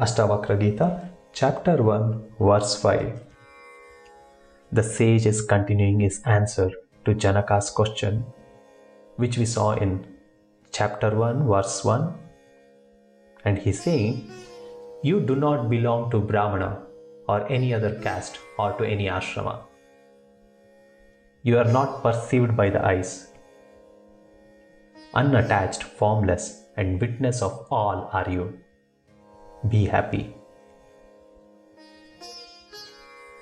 AshtavakraGita, Chapter 1, Verse 5. The sage is continuing his answer to Janaka's question, which we saw in Chapter 1, Verse 1. And he's saying, you do not belong to Brahmana or any other caste or to any ashrama. You are not perceived by the eyes. Unattached, formless, and witness of all are you. Be happy.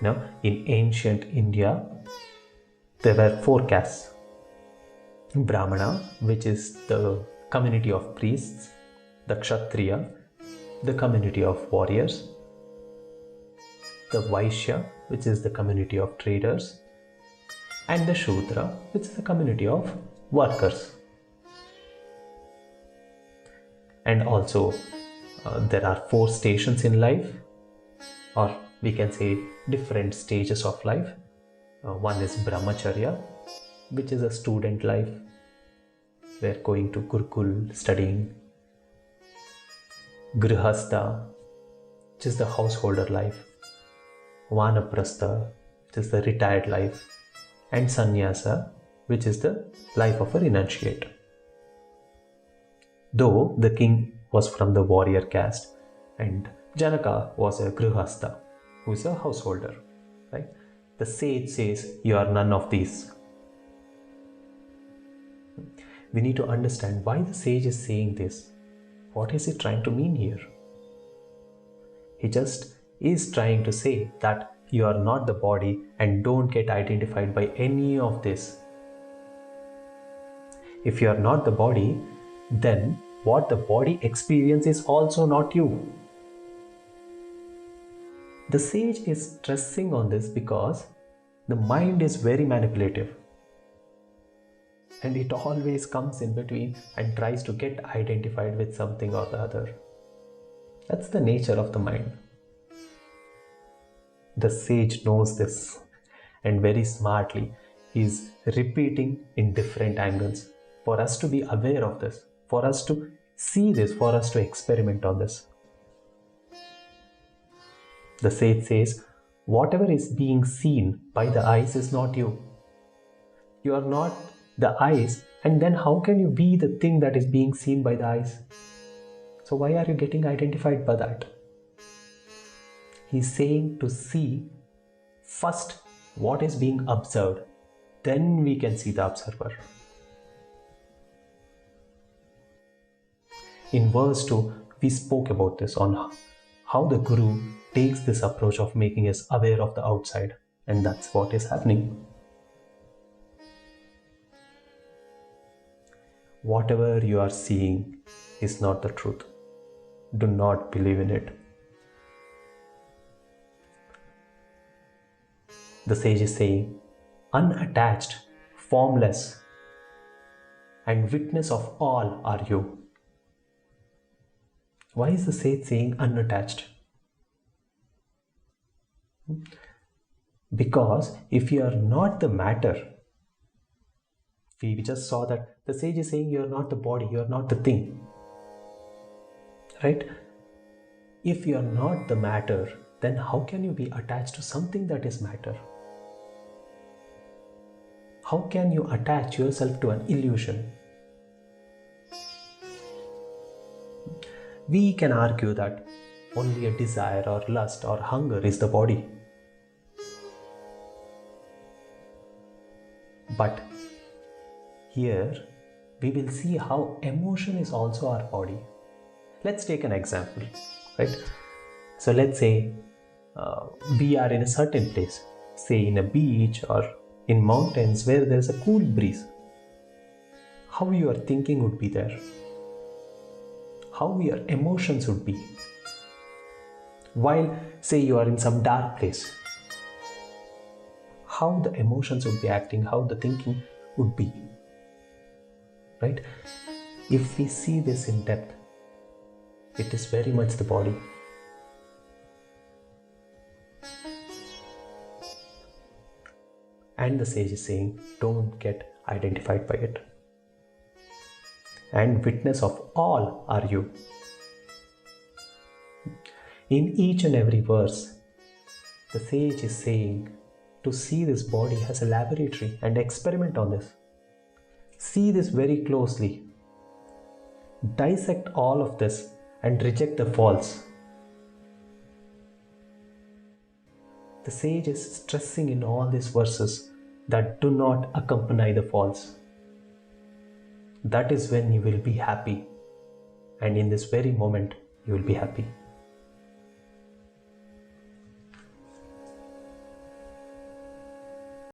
Now, in ancient India, there were 4 castes. Brahmana, which is the community of priests, the Kshatriya, the community of warriors, the Vaishya, which is the community of traders, and the Shudra, which is the community of workers. And also, there are 4 stations in life, or we can say different stages of life. One is Brahmacharya, which is a student life. We are going to Gurukul, studying. Grihastha, which is the householder life. Vanaprastha, which is the retired life. And Sannyasa, which is the life of a renunciate. Though the king was from the warrior caste and Janaka was a Grihastha, who is a householder, right? The sage says, you are none of these. We need to understand why the sage is saying this. What is he trying to mean here? He just is trying to say that you are not the body and don't get identified by any of this. If you are not the body, then what the body experiences is also not you. The sage is stressing on this because the mind is very manipulative. And it always comes in between and tries to get identified with something or the other. That's the nature of the mind. The sage knows this, and very smartly he is repeating in different angles for us to be aware of this, for us to see this, for us to experiment on this. The sage says, whatever is being seen by the eyes is not you. You are not the eyes, and then how can you be the thing that is being seen by the eyes? So why are you getting identified by that? He's saying to see first what is being observed, then we can see the observer. In verse 2, we spoke about this on how the Guru takes this approach of making us aware of the outside, and that's what is happening. Whatever you are seeing is not the truth. Do not believe in it. The sage is saying, unattached, formless, and witness of all are you. Why is the sage saying unattached? Because if you are not the matter, we just saw that the sage is saying you are not the body, you are not the thing. Right? If you are not the matter, then how can you be attached to something that is matter? How can you attach yourself to an illusion? We can argue that only a desire or lust or hunger is the body. But here we will see how emotion is also our body. Let's take an example, right? So let's say we are in a certain place, say in a beach or in mountains where there is a cool breeze. How your thinking would be there? How your emotions would be? While say you are in some dark place, how the emotions would be acting, how the thinking would be, right? If we see this in depth, it is very much the body. And the sage is saying, don't get identified by it. And witness of all are you. In each and every verse, the sage is saying to see this body as a laboratory and experiment on this. See this very closely. Dissect all of this and reject the false. The sage is stressing in all these verses that do not accompany the false. That is when you will be happy. And in this very moment, you will be happy.